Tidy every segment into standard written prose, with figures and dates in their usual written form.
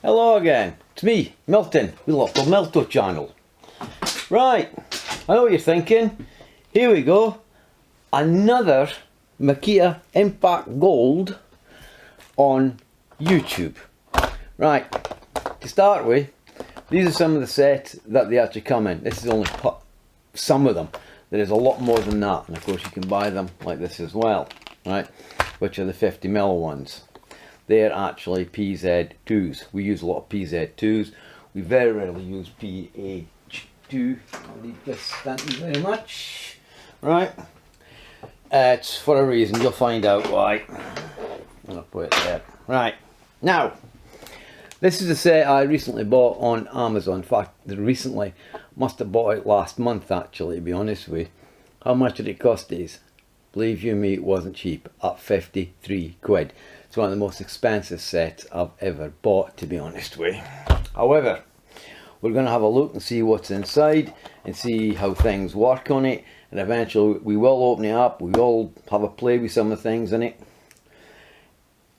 Hello again, it's me, Milton, with local Milto channel. Right, I know what you're thinking. Here we go, another Makita Impact Gold on YouTube. Right, to start with, these are some of the sets that they actually come in. This is only some of them. There is a lot more than that, and of course you can buy them like this as well, right? Which are the 50mm ones. They're actually PZ2s. We use a lot of PZ2s. We very rarely use PH2. I'll leave this, thank you very much. Right, it's for a reason, you'll find out why. I'll put it there. Right, now, this is a set I recently bought on Amazon. In fact, recently, must have bought it last month actually, to be honest with you. How much did it cost these? Believe you me, it wasn't cheap, at 53 quid. It's one of the most expensive sets I've ever bought, to be honest with you. However, we're going to have a look and see what's inside and see how things work on it, and eventually we will open it up, we will have a play with some of the things in it.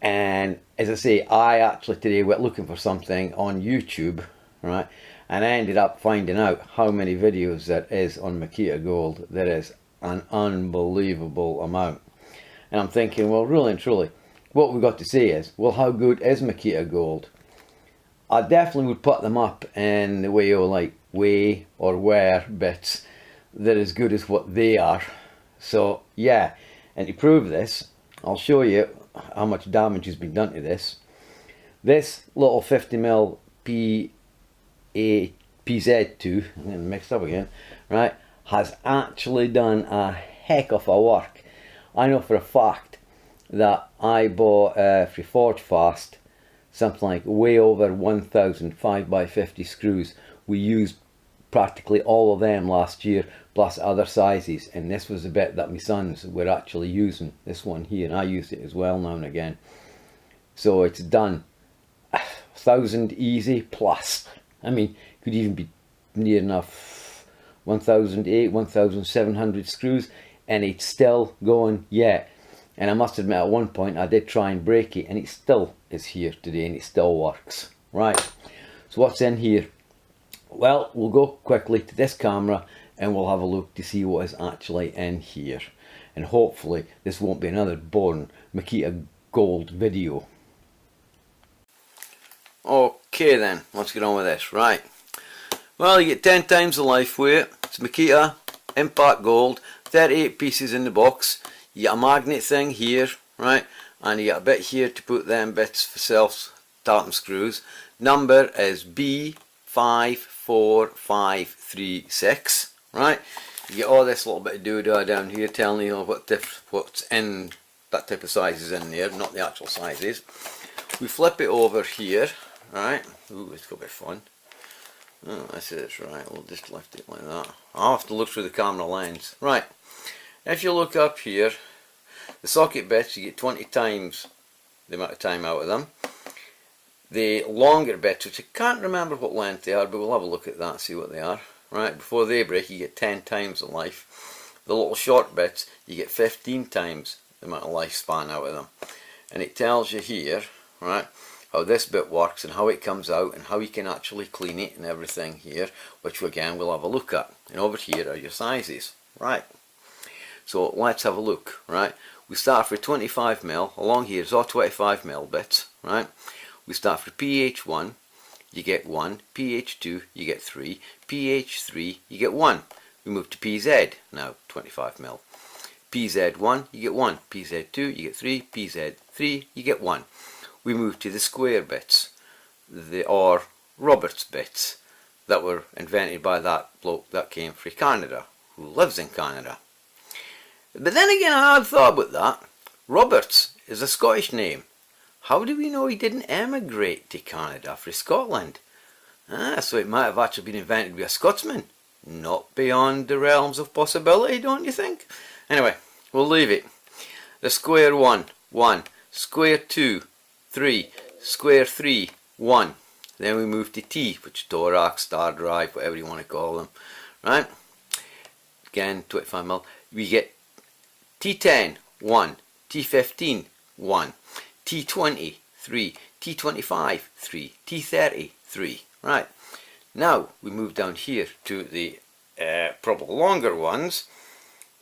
And as I say, I actually today went looking for something on YouTube, right, and I ended up finding out how many videos there is on Makita Gold. There is an unbelievable amount, and I'm thinking, well, really and truly, what we've got to say is, well, how good is Makita Gold? I definitely would put them up in the way of like weigh or wear bits. They're as good as what they are. So yeah, and to prove this, I'll show you how much damage has been done to this. This little 50mm PZ2, I'm getting mixed up again, right, has actually done a heck of a work. I know for a fact that I bought for Forge Fast something like way over 1,000 5x50 screws. We used practically all of them last year, plus other sizes, and this was the bit that my sons were actually using, this one here, and I use it as well now and again. So it's done 1,000 easy plus. I mean, could even be near enough 1,008, 1,700 screws, and it's still going yet. And I must admit, at one point I did try and break it, and it still is here today, and it still works. Right, so what's in here? Well, we'll go quickly to this camera and we'll have a look to see what is actually in here. And hopefully this won't be another boring Makita Gold video. Okay then, let's get on with this. Right, well, you get 10 times the life weight. It's Makita Impact Gold, 38 pieces in the box. You get a magnet thing here, right, and you get a bit here to put them bits for self-starting screws. Number is B54536, right. You get all this little bit of doodah down here telling you what's in that type of sizes in there, not the actual sizes. We flip it over here, right. Ooh, it's got a bit of fun. Oh, this is right. We'll just lift it like that. I'll have to look through the camera lens. Right. If you look up here, the socket bits, you get 20 times the amount of time out of them. The longer bits, which I can't remember what length they are, but we'll have a look at that and see what they are. Right, before they break, you get 10 times the life. The little short bits, you get 15 times the amount of lifespan out of them. And it tells you here, right, how this bit works and how it comes out and how you can actually clean it and everything here, which again we'll have a look at. And over here are your sizes. Right. So let's have a look, right. We start for 25mm, along here is all 25mm bits, right. We start for PH1, you get 1, PH2, you get 3, PH3, you get 1. We move to PZ, now 25mm. PZ1, you get 1, PZ2, you get 3, PZ3, you get 1. We move to the square bits, or Roberts bits, that were invented by that bloke that came from Canada, who lives in Canada. But then again, I had thought about that. Roberts is a Scottish name. How do we know he didn't emigrate to Canada from Scotland? So it might have actually been invented by a Scotsman. Not beyond the realms of possibility, don't you think? Anyway, we'll leave it. The square 1, 1. Square 2, 3. Square 3, 1. Then we move to T, which is Torax, Star Drive, whatever you want to call them. Right? Again, 25mm. We get T10, 1, T15, 1, T20, 3, T25 3, T30 3. Right, now we move down here to the probably longer ones,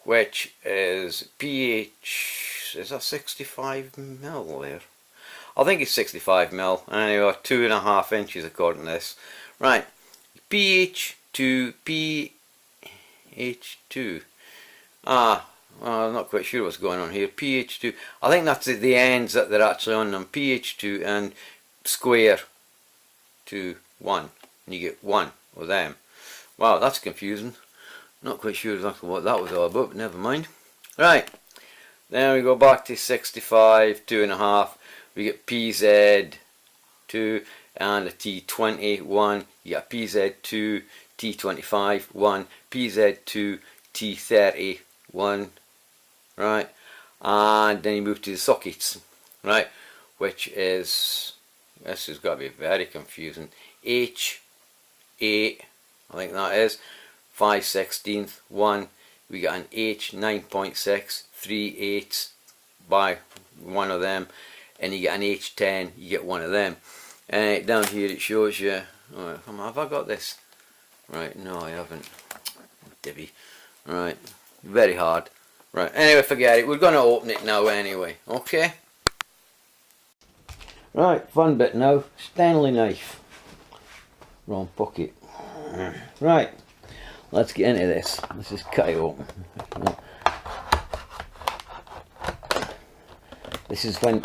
which is pH, is that 65 mil there? I think it's 65 mil, anyway, 2.5 inches according to this. Right, pH to pH2. Well, I'm not quite sure what's going on here. pH2, I think that's the ends that they're actually on them. pH2 and square to 1, and you get 1 with them. Wow, that's confusing. Not quite sure exactly what that was all about, but never mind. Right, then we go back to 65, 2.5. We get PZ2 and a T20 1. You get PZ2, T25 1, PZ2, T30 1. Right, and then you move to the sockets. Right, which is, this has got to be very confusing. H8, I think that is 5/16 1. We got an H 9.6 3/8 by one of them, and you get an H10, you get one of them. And down here it shows you, oh, come on, have I got this? Right, no I haven't. Divvy. Right, very hard. Right, anyway, forget it. We're going to open it now anyway, okay? Right, fun bit now. Stanley knife. Wrong pocket. Right, let's get into this. Let's just cut it open. This is when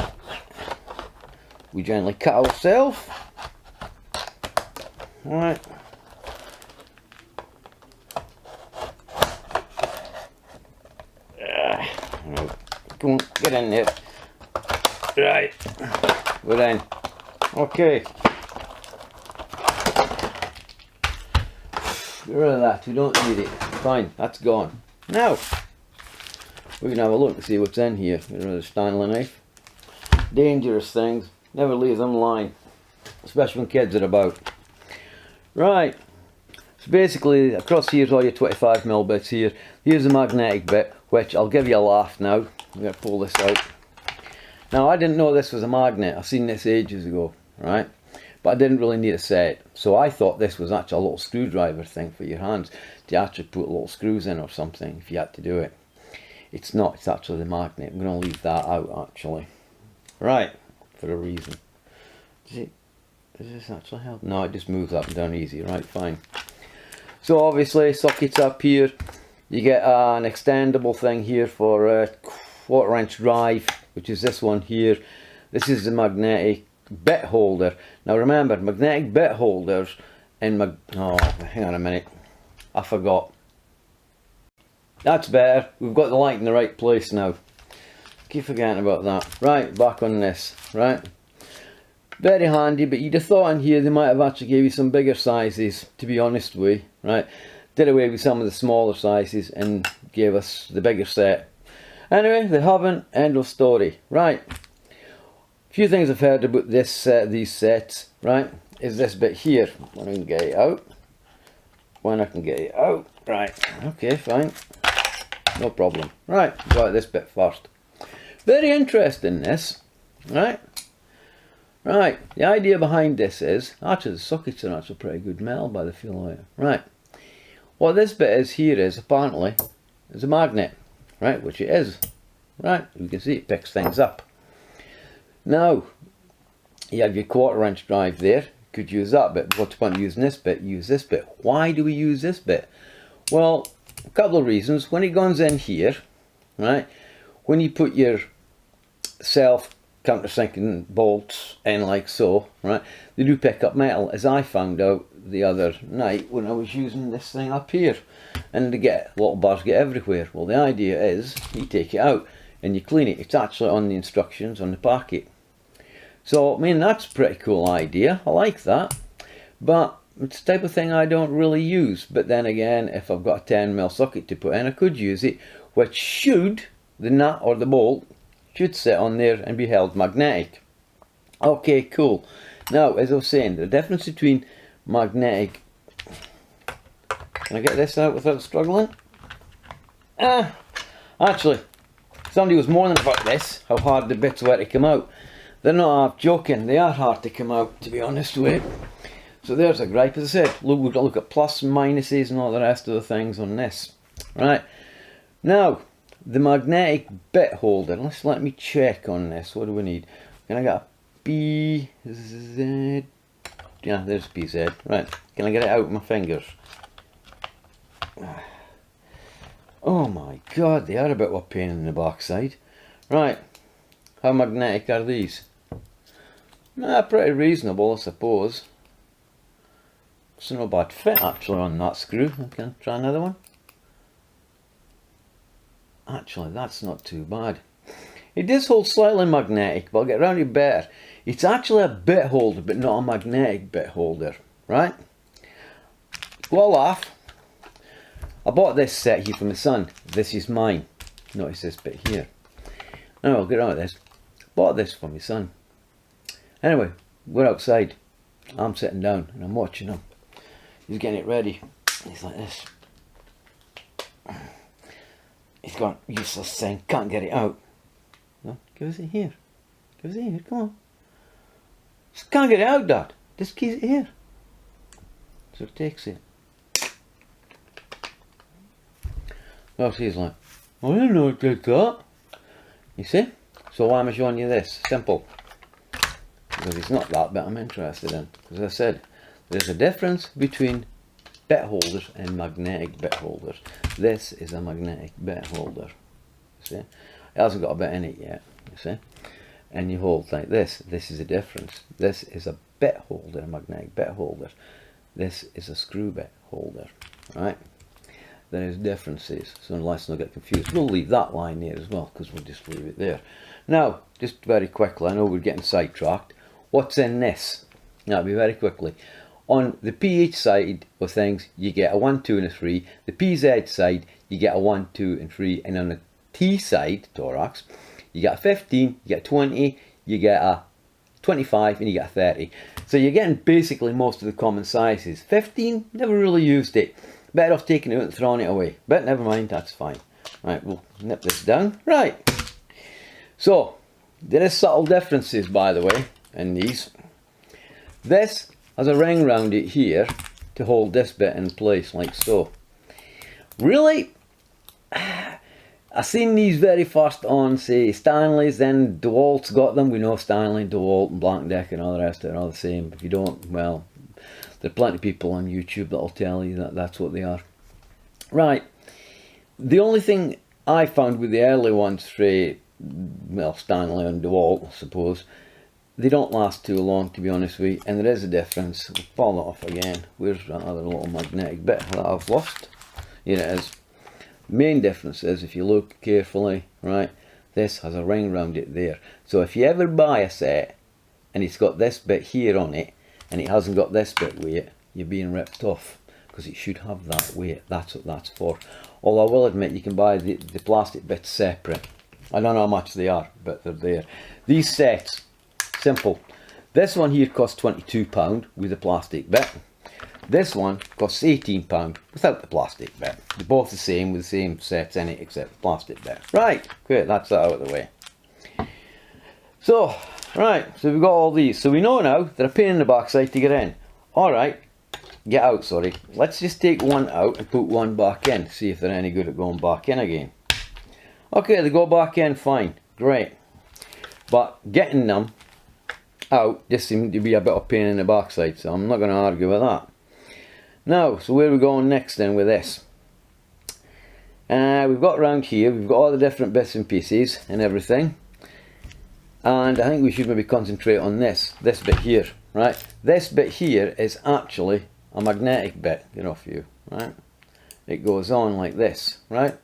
we generally cut ourselves. Right. Come on, get in there. Right. We're in. Okay. Get rid of that, we don't need it. Fine, that's gone. Now, we can have a look and see what's in here. Get rid of the Stanley knife. Dangerous things. Never leave them lying. Especially when kids are about. Right. So basically, across here is all your 25mm bits here. Here's the magnetic bit, which I'll give you a laugh now. I'm going to pull this out. Now, I didn't know this was a magnet. I've seen this ages ago, right? But I didn't really need a set. So I thought this was actually a little screwdriver thing for your hands to actually put little screws in or something if you had to do it. It's not, it's actually the magnet. I'm going to leave that out actually. Right, for a reason. Does this actually help? No, it just moves up and down easy. Right, fine. So obviously, sockets up here. You get an extendable thing here for a 1/4" drive, which is this one here. This is the magnetic bit holder. Now remember, magnetic bit holders in oh, hang on a minute, I forgot. That's better. We've got the light in the right place now. Keep forgetting about that. Right, back on this. Right, very handy. But you'd have thought in here they might have actually gave you some bigger sizes. To be honest with you, right, did away with some of the smaller sizes and gave us the bigger set. Anyway, they haven't. End of story. Right. Few things I've heard about this these sets, right, is this bit here. When I can get it out. When I can get it out. Right, okay, fine. No problem. Right, go at this bit first. Very interesting this, right? Right, the idea behind this is, actually the sockets are actually pretty good metal by the feel of it. Right, what this bit is here is apparently is a magnet, right, which it is. Right, you can see it picks things up. Now, you have your 1/4" drive there, could use that bit. What's the point of using this bit? Use this bit. Why do we use this bit? Well, a couple of reasons. When it goes in here, right, when you put your self countersinking bolts in like so, right, they do pick up metal, as I found out the other night when I was using this thing up here, and they get little bars get everywhere. Well, the idea is you take it out and you clean it. It's actually on the instructions on the packet. So I mean, that's a pretty cool idea. I like that, but it's the type of thing I don't really use. But then again, if I've got a 10mm socket to put in, I could use it, which should, the nut or the bolt should sit on there and be held magnetic. Okay, cool. Now, as I was saying, the difference between magnetic, can I get this out without struggling? Actually, somebody was moaning about this, how hard the bits were to come out. they're not half joking, they are hard to come out, to be honest with you. So there's a gripe. As I said, look, we've got to look at plus and minuses and all the rest of the things on this. Right, now the magnetic bit holder, let me check on this. What do we need? Can I get a BZ? Yeah, there's BZ. Right, can I get it out with my fingers? Oh my god, they are a bit of a pain in the backside. Right, how magnetic are these? Pretty reasonable, I suppose. It's no bad fit actually on that screw. I can try another one. Actually, that's not too bad. It does hold slightly magnetic, but I'll get around it better. It's actually a bit holder, but not a magnetic bit holder, right? Well, laugh. I bought this set here for my son. This is mine. Notice this bit here. Now I'll get on with this. Bought this for my son. Anyway, we're outside. I'm sitting down and I'm watching him. He's getting it ready. He's like this. He's got a useless thing. Can't get it out. No, give us it here. Give us it here. Come on. Just can't get it out, Dad. Just keep it here. So he takes it. Well, she's like, I didn't know it did that. You see? So why am I showing you this? Simple. Because it's not that bit I'm interested in. As I said, there's a difference between bit holders and magnetic bit holders. This is a magnetic bit holder. You see? It hasn't got a bit in it yet. You see? And you hold like this. This is a difference. This is a bit holder, a magnetic bit holder. This is a screw bit holder. Right? There's differences, so let's not get confused. We'll leave that line there as well, because we'll just leave it there. Now, just very quickly, I know we're getting sidetracked. What's in this? Now, it'll be very quickly. On the PH side of things, you get a 1, 2 and a 3. The PZ side, you get a 1, 2 and 3. And on the T side, Torax, you get a 15, you get a 20, you get a 25 and you get a 30. So you're getting basically most of the common sizes. 15, never really used it. Better off taking it out and throwing it away. But never mind, that's fine. Right, we'll nip this down. Right. So, there is subtle differences, by the way, in these. This has a ring round it here to hold this bit in place, like so. Really? I've seen these very first on, say, Stanley's, then DeWalt's got them. We know Stanley, DeWalt and Black & Decker and all the rest of it are all the same. If you don't, well, there are plenty of people on YouTube that'll tell you that that's what they are. Right. The only thing I found with the early ones, well, Stanley and DeWalt, I suppose, they don't last too long, to be honest with you, and there is a difference. We'll fall it off again. Where's that other little magnetic bit that I've lost? Here it is. Main difference is, if you look carefully, right, this has a ring round it there. So if you ever buy a set and it's got this bit here on it and it hasn't got this bit with it, you're being ripped off, because it should have that weight. That's what that's for. Although I will admit, you can buy the plastic bits separate. I don't know how much they are, but they're there. These sets, simple. This one here costs £22 with the plastic bit. This one costs £18 without the plastic bit. They're both the same, with the same sets in it, except the plastic bit. Right, great, that's that out of the way. So, right, so we've got all these. So we know now they're a pain in the backside to get in. Alright, get out, sorry. Let's just take one out and put one back in. See if they're any good at going back in again. Okay, they go back in fine. Great. But getting them out just seemed to be a bit of a pain in the backside, so I'm not going to argue with that. Now, so where are we going next then with this? We've got around here, we've got all the different bits and pieces and everything. And I think we should maybe concentrate on this bit here, right? This bit here is actually a magnetic bit, get off you, right? It goes on like this, right?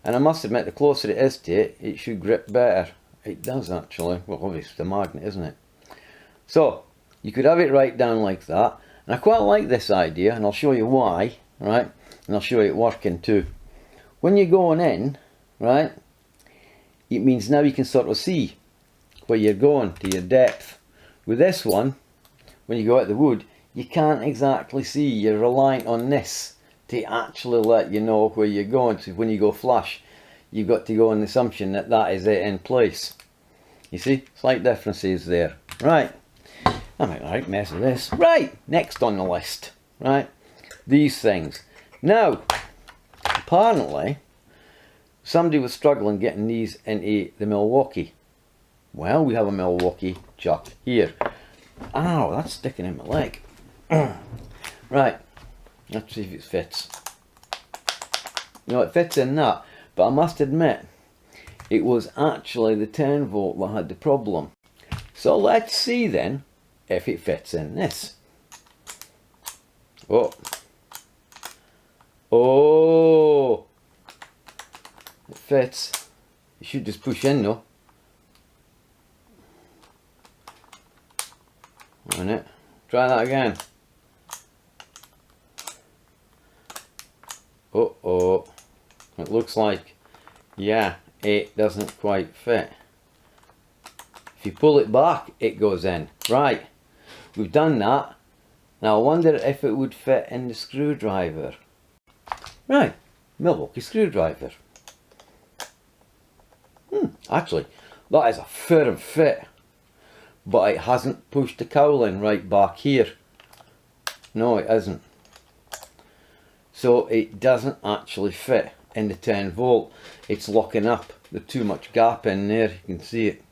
And I must admit, the closer it is to it, it should grip better. It does actually. Well, obviously the magnet, isn't it? So, you could have it right down like that. And I quite like this idea, and I'll show you why, right? And I'll show you it working too. When you're going in, right, it means now you can sort of see where you're going, to your depth. With this one, when you go at the wood, you can't exactly see. You're reliant on this to actually let you know where you're going. So when you go flush, you've got to go on the assumption that that is it in place. You see, slight differences there. Right, I make a right mess of this. Right, next on the list. Right, these things. Now, apparently, somebody was struggling getting these into the Milwaukee. Well, we have a Milwaukee chuck here. Ow, that's sticking in my leg. Right, let's see if it fits. No, it fits in that, but I must admit, it was actually the 10 volt that had the problem. So let's see then if it fits in this. Oh. Oh. It fits. You should just push in though. On it. Try that again. Uh-oh. It looks like, yeah, it doesn't quite fit. If you pull it back, it goes in. Right, we've done that. Now I wonder if it would fit in the screwdriver. Right, Milwaukee screwdriver. Actually, that is a firm fit. But it hasn't pushed the cowling right back here. No, it isn't. So it doesn't actually fit in the 10 volt. It's locking up. There's too much gap in there. You can see it.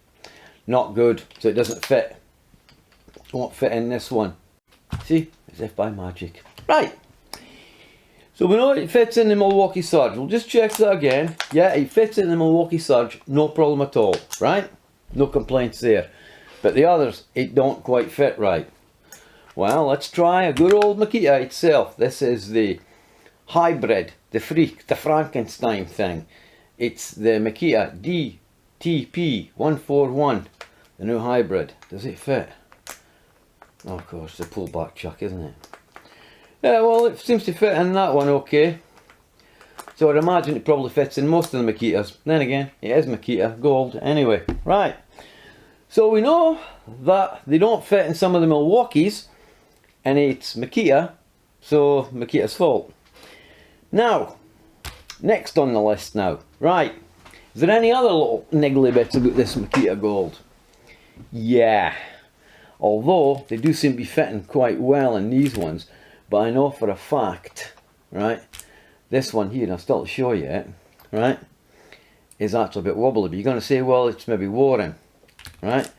Not good. So it doesn't fit. Won't fit in this one. See? As if by magic. Right. So we know it fits in the Milwaukee Surge. We'll just check that again. Yeah, it fits in the Milwaukee Surge. No problem at all. Right? No complaints there. But the others, it don't quite fit right. Well, let's try a good old Makita itself. This is the hybrid, the freak, the Frankenstein thing. It's the Makita DTP141, the new hybrid. Does it fit? Oh, of course, the pullback chuck, isn't it? Yeah, well, it seems to fit in that one okay. So I'd imagine it probably fits in most of the Makitas. Then again, it is Makita Gold anyway. Right. So we know that they don't fit in some of the Milwaukees, and it's Makita, so Makita's fault. Now, next on the list now. Right, is there any other little niggly bits about this Makita Gold? Yeah, although they do seem to be fitting quite well in these ones, but I know for a fact, right, this one here, and I'll still show you it, right, is actually a bit wobbly. But you're going to say, well, it's maybe worn. Right,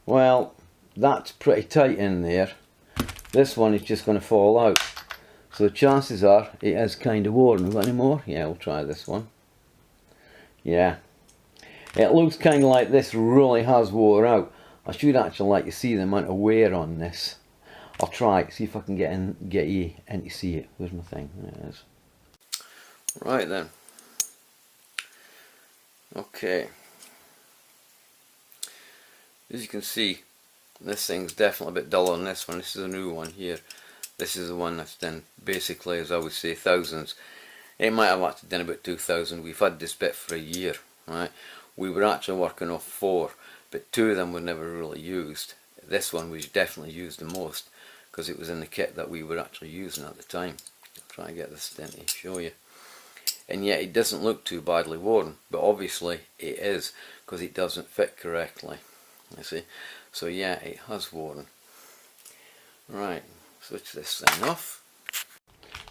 well, that's pretty tight in there. This one is just going to fall out. So the chances are it is kind of worn. We've got any more? Yeah, we'll try this one. Yeah, it looks kind of like this really has wore out. I should actually like to see the amount of wear on this. I'll try it, see if I can get you in to see it. Where's my thing? There it is. Right then. Okay. As you can see, this thing's definitely a bit duller than this one. This is a new one here. This is the one that's done basically, as I would say, thousands. It might have actually done about 2,000. We've had this bit for a year, right? We were actually working off 4, but 2 of them were never really used. This one was definitely used the most because it was in the kit that we were actually using at the time. I'll try and get this then to show you. And yet it doesn't look too badly worn, but obviously it is because it doesn't fit correctly. You see, so yeah, it has worn. Right, switch this thing off.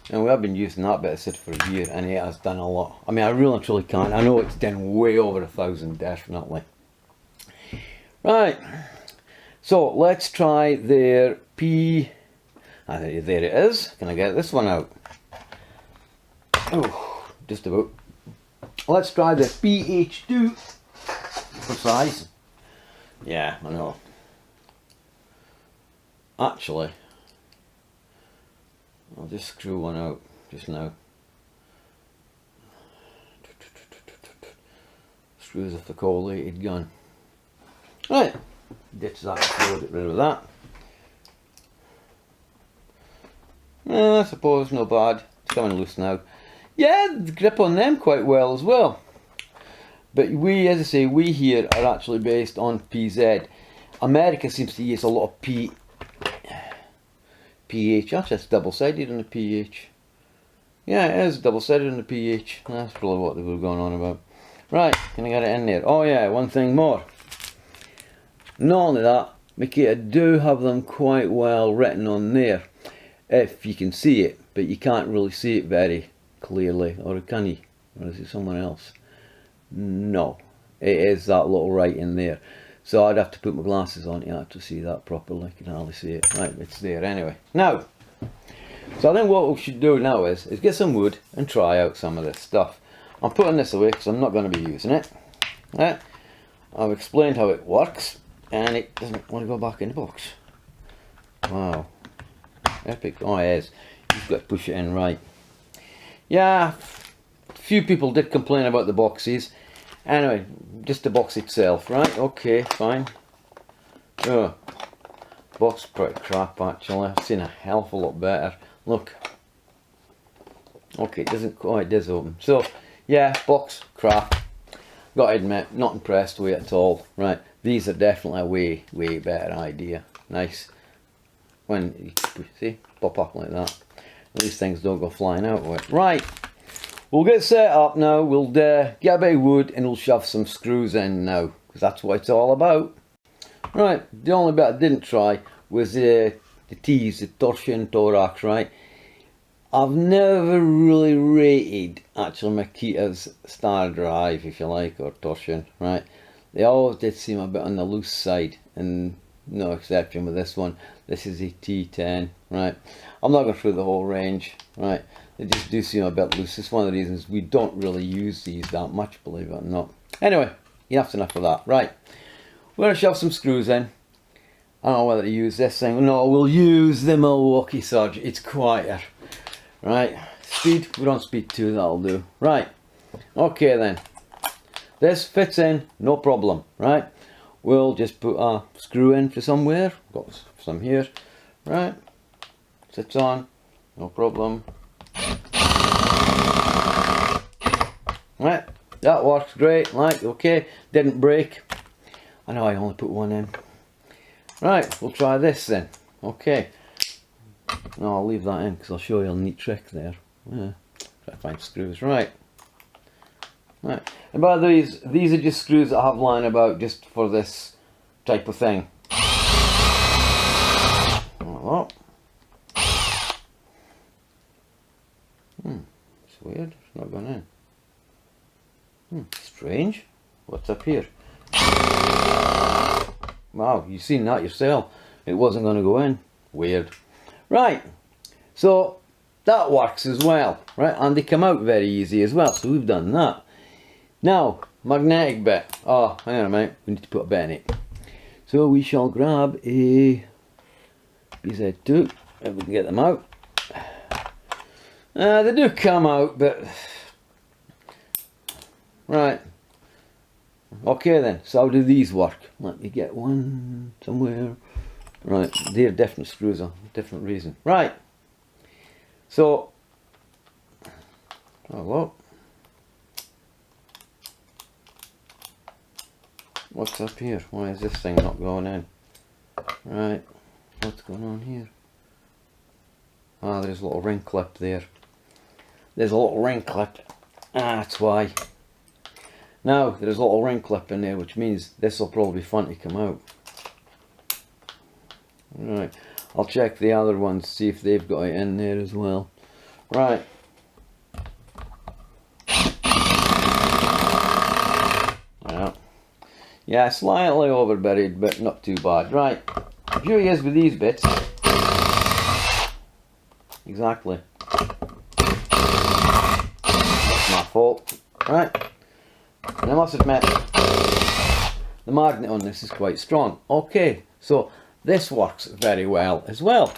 And we have been using that bit of SID for a year, and it has done a lot. I mean, I really and truly can't. I know it's done way over 1,000, definitely. Right, so let's try their P. There it is. Can I get this one out? Oh, just about. Let's try the PH2 for size. Yeah, I know. Actually, I'll just screw one out just now. Screws off the collated gun. Right, ditch that before I get rid of that. I suppose not bad. It's coming loose now. Yeah, the grip on them quite well as well. But we, as I say, we here are actually based on PZ. America seems to use a lot of PH. Actually, it's double-sided on the PH. Yeah, it is double-sided on the PH. That's probably what they were going on about. Right, can I get it in there? Oh yeah, one thing more. Not only that, Makita do have them quite well written on there, if you can see it, but you can't really see it very clearly, or can you? Or is it someone else? No, it is that little writing there. So I'd have to put my glasses on to actually see that properly. I can hardly see it. Right, it's there anyway. Now, so I think what we should do now is get some wood and try out some of this stuff. I'm putting this away because I'm not going to be using it. Right. I've explained how it works, and it doesn't want to go back in the box. Wow. Epic. Oh, it is. You've got to push it in right. Yeah, a few people did complain about the boxes. Anyway, just the box itself, right? Okay, fine. Oh, box pretty crap actually. I've seen a hell of a lot better. Look. Okay, it doesn't quite open. So, yeah, box crap. Got to admit, not impressed with it at all. Right, these are definitely a way better idea. Nice. When you see, pop up like that. These things don't go flying out with it. Right, we'll get set up now. We'll get a bit of wood and we'll shove some screws in now, because that's what it's all about. Right, the only bit I didn't try was the T's, the torsion Torax, right? I've never really rated actually Makita's star drive, if you like, or torsion, right? They always did seem a bit on the loose side, and no exception with this one. This is a T10, right? I'm not going through the whole range, right? They just do seem a bit loose. It's one of the reasons we don't really use these that much, believe it or not. Anyway, enough's enough of that. Right, we're going to shove some screws in. I don't know whether to use this thing. No, we'll use the Milwaukee Surge. It's quieter. Right, speed, we're on speed 2, that'll do. Right, okay then. This fits in, no problem, right? We'll just put a screw in for somewhere. Got some here, right? Sits on, no problem. Right, that works great, like, okay. Didn't break. I know I only put one in. Right, we'll try this then, okay. No, I'll leave that in because I'll show you a neat trick there. Yeah, try to find screws. Right. Right. And by the way, these are just screws that I have lying about just for this type of thing. Oh, it's weird. It's not going in. Strange. What's up here? Wow, you've seen that yourself. It wasn't going to go in. Weird. Right, so that works as well, right? And they come out very easy as well, so we've done that. Now, magnetic bit. Oh, hang on a minute, we need to put a bit in it. So we shall grab a BZ2, if we can get them out. They do come out, but... Right. Okay then, so how do these work? Let me get one somewhere. Right, they're different screws, a different reason. Right, so, hello. What's up here? Why is this thing not going in? Right, what's going on here? Ah, there's a little ring clip there. There's a little ring clip. Ah, that's why. Now, there's a little ring clip in there, which means this will probably be fun to come out. Right, I'll check the other ones, see if they've got it in there as well. Right. Yeah, slightly overburied, but not too bad. Right, here he is with these bits. Exactly. That's my fault. Right, and I must admit, the magnet on this is quite strong. Okay, so this works very well as well.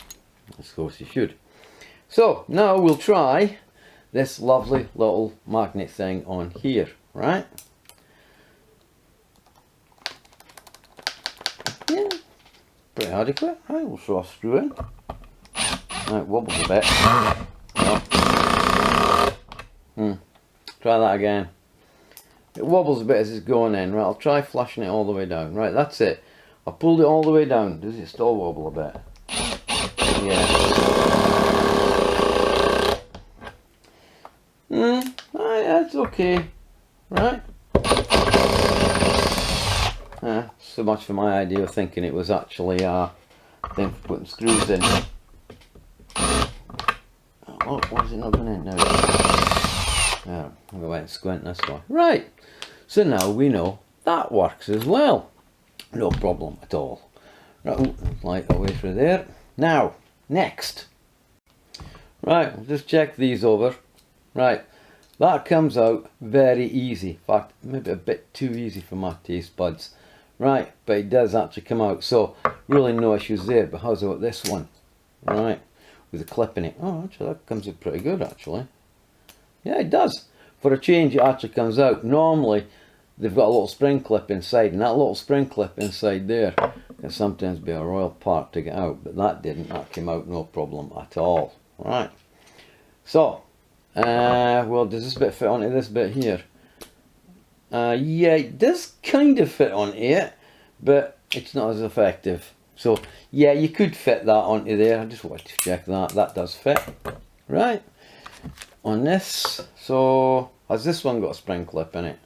Of course you should. So now we'll try this lovely little magnet thing on here, right? Yeah, pretty adequate. Right, we'll throw a screw in. Right, wobbles a bit. No. Try that again. It wobbles a bit as it's going in. Right, I'll try flashing it all the way down. Right, that's it. I pulled it all the way down. Does it still wobble a bit? Yeah. Right, that's okay. Right. so much for my idea of thinking it was actually thing for putting screws in. Oh, why is it not going in now? Yeah, I'm going to squint this way. Right, so now we know that works as well. No problem at all. Right, light away through there. Now, next. Right, we'll just check these over. Right, that comes out very easy. In fact, maybe a bit too easy for my taste buds. Right, but it does actually come out. So, really no issues there. But how's about this one? Right, with a clip in it. Oh, actually, that comes out pretty good, actually. Yeah, it does. For a change, it actually comes out. Normally, they've got a little spring clip inside, and that little spring clip inside there can sometimes be a royal part to get out, but that didn't. That came out no problem at all. Right. So, well, does this bit fit onto this bit here? Yeah, it does kind of fit onto it, but it's not as effective. So, yeah, you could fit that onto there. I just wanted to check that. That does fit. Right. On this, so, has this one got a spring clip in it?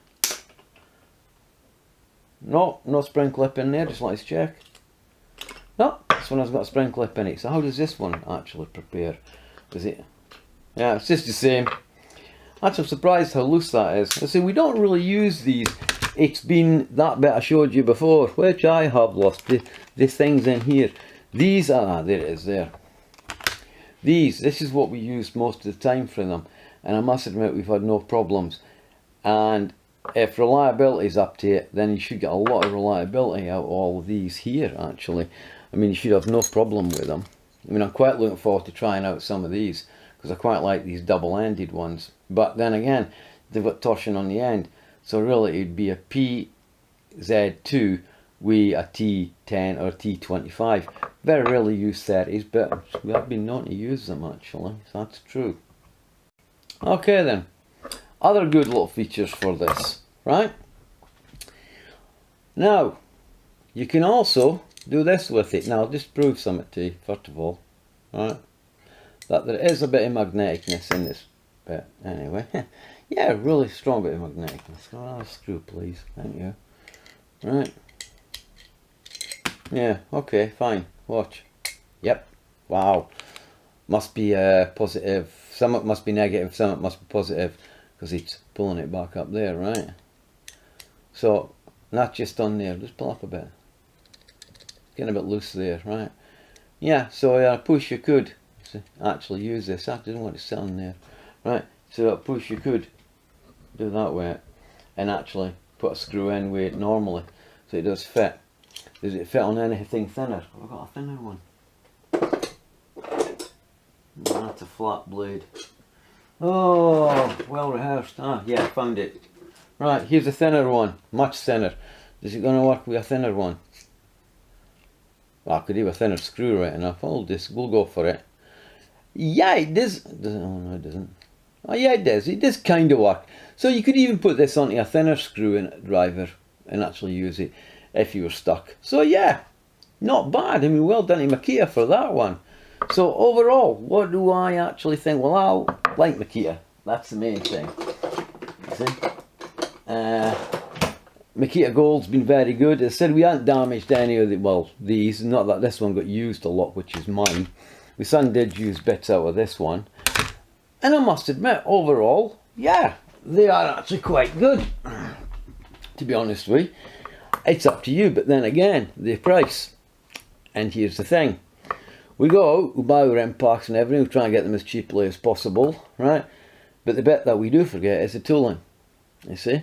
No, no spring clip in there, just let's check. No, this one has got a spring clip in it. So how does this one actually prepare? Is it? Yeah, it's just the same. Actually, I'm surprised how loose that is. I see, we don't really use these. It's been that bit I showed you before, which I have lost. The things in here. These are, there it is there. This is what we use most of the time for them. And I must admit, we've had no problems. And if reliability is up to it, then you should get a lot of reliability out of all of these here, actually. I mean, you should have no problem with them. I mean, I'm quite looking forward to trying out some of these, because I quite like these double-ended ones. But then again, they've got torsion on the end. So really, it'd be a PZ2 with a T10 or a T25. Very rarely use 30s, but we have been known to use them, actually. So that's true. Okay, then. Other good little features for this, right? Now, you can also do this with it. Now, I'll just prove something to you, first of all, right? That there is a bit of magneticness in this bit, anyway. Yeah, really strong bit of magneticness. Go on, screw, please. Thank you. Right. Yeah, okay, fine. Watch. Yep. Wow. Must be positive. Some must be negative, some must be positive. Because it's pulling it back up there, right? So, not just on there, just pull up a bit. It's getting a bit loose there, right? Yeah, so a push you could actually use this. I didn't want to sit on there, right? So a push you could do that way and actually put a screw in with it normally, so it does fit. Does it fit on anything thinner? I've got a thinner one. No, that's a flat blade. Oh, well rehearsed. Ah, yeah, found it. Right, here's a thinner one, much thinner. Is it going to work with a thinner one? Well, I could do a thinner screw right enough. We'll go for it. Yeah, it does. Doesn't? Oh no, it doesn't. Oh yeah, it does. It does kind of work. So you could even put this onto a thinner screw in driver and actually use it if you were stuck. So yeah, not bad. I mean, well done to Makita for that one. So overall, what do I actually think? Well, I like Makita. That's the main thing. See? Makita Gold's been very good. As I said, we haven't damaged any of the, well, these. Not that this one got used a lot, which is mine. My son did use bits out of this one. And I must admit, overall, yeah, they are actually quite good. To be honest with you. It's up to you, but then again, the price. And here's the thing. We go out, we buy our impacts and everything, we try and get them as cheaply as possible, right? But the bit that we do forget is the tooling, you see?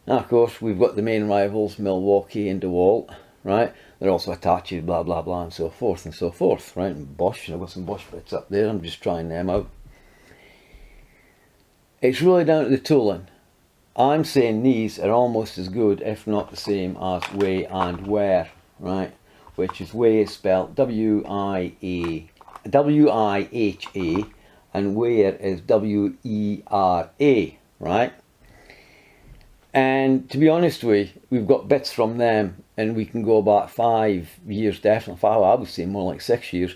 Now, of course, we've got the main rivals, Milwaukee and DeWalt, right? They're also Hitachi, blah, blah, blah, and so forth, right? And Bosch, I've got some Bosch bits up there, I'm just trying them out. It's really down to the tooling. I'm saying these are almost as good, if not the same, as Way and Wear, right? Which is Way is spelled W-I-H-A, and Wear is W-E-R-A, right? And to be honest with you, we've got bits from them, and we can go back 5 years, definitely, I would say more like 6 years,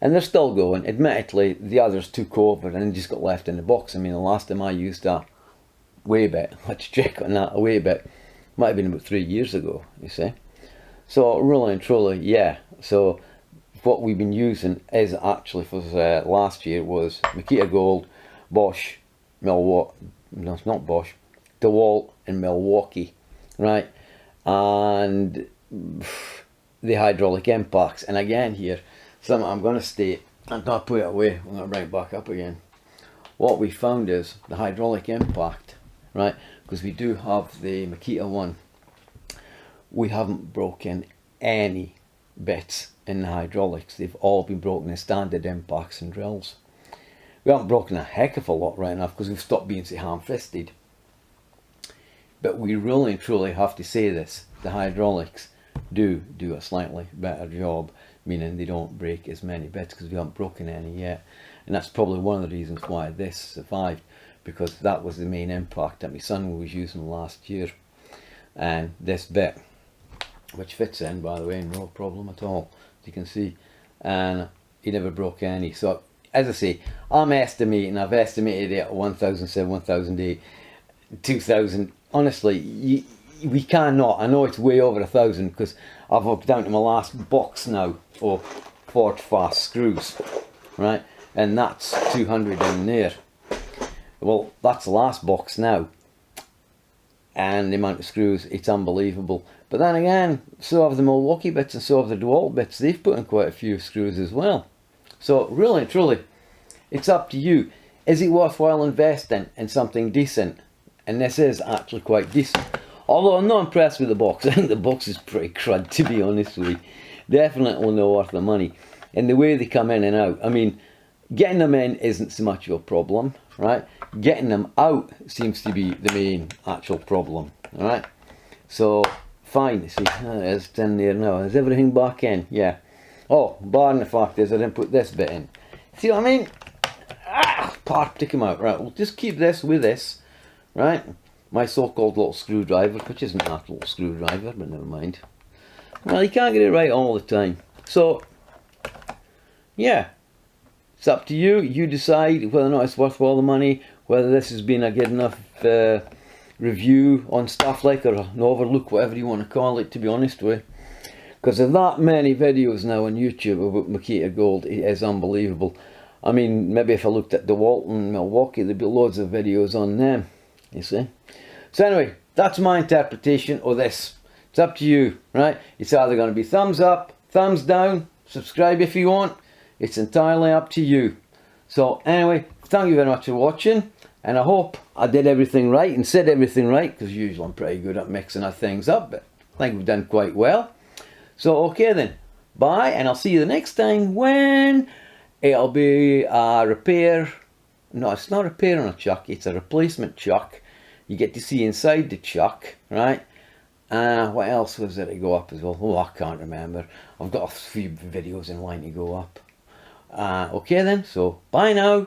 and they're still going. Admittedly, the others took over and just got left in the box. I mean, the last time I used a Way bit, let's check on that, a Way bit, might have been about 3 years ago, you see. So really and truly, yeah. So what we've been using is actually for last year was Makita Gold, Bosch, Milwaukee, no it's not Bosch, DeWalt and Milwaukee, right? And the hydraulic impacts. And again here, something I'm going to state, I'm going to put it away, I'm going to bring it back up again. What we found is the hydraulic impact, right? Because we do have the Makita one, we haven't broken any bits in the hydraulics. They've all been broken in standard impacts and drills. We haven't broken a heck of a lot right enough because we've stopped being so ham-fisted. But we really and truly have to say this, the hydraulics do a slightly better job, meaning they don't break as many bits because we haven't broken any yet. And that's probably one of the reasons why this survived, because that was the main impact that my son was using last year. And this bit, which fits in by the way, no problem at all, as you can see, and he never broke any. So as I say, I'm estimating, I've estimated it at 1,007, 1,008, 2,000. Honestly, we cannot, I know it's way over 1,000 because I've hooked down to my last box now of 40 fast screws, right? And that's 200 in there. Well, that's the last box now. And the amount of screws, it's unbelievable. But then again, so have the Milwaukee bits and so have the DeWalt bits. They've put in quite a few screws as well. So really and truly, it's up to you. Is it worthwhile investing in something decent? And this is actually quite decent. Although I'm not impressed with the box. I think the box is pretty crud, to be honest with you. Definitely not worth the money. And the way they come in and out, I mean, getting them in isn't so much of a problem, right? Getting them out seems to be the main actual problem, alright? So, fine, see, it's in there now. Is everything back in? Yeah. Oh, barring the fact is I didn't put this bit in. See what I mean? Part take them out. Right, we'll just keep this with this, right? My so-called little screwdriver, which isn't that little screwdriver, but never mind. Well, you can't get it right all the time. So, yeah. It's up to you. You decide whether or not it's worth all the money, whether this has been a good enough review on stuff like, or an overlook, whatever you want to call it, to be honest with you. Because there's that many videos now on YouTube about Makita Gold, it is unbelievable. I mean, maybe if I looked at DeWalt and Milwaukee, there'd be loads of videos on them, you see. So anyway, that's my interpretation of this. It's up to you, right? It's either going to be thumbs up, thumbs down, subscribe if you want. It's entirely up to you. So anyway, thank you very much for watching, and I hope I did everything right and said everything right, because usually I'm pretty good at mixing our things up, but I think we've done quite well. So okay then, bye, and I'll see you the next time when it'll be a repair. No, it's not a repair on a chuck, it's a replacement chuck. You get to see inside the chuck, right? What else was there to go up as well? Oh, I can't remember. I've got a few videos in line to go up. Okay then, so bye now.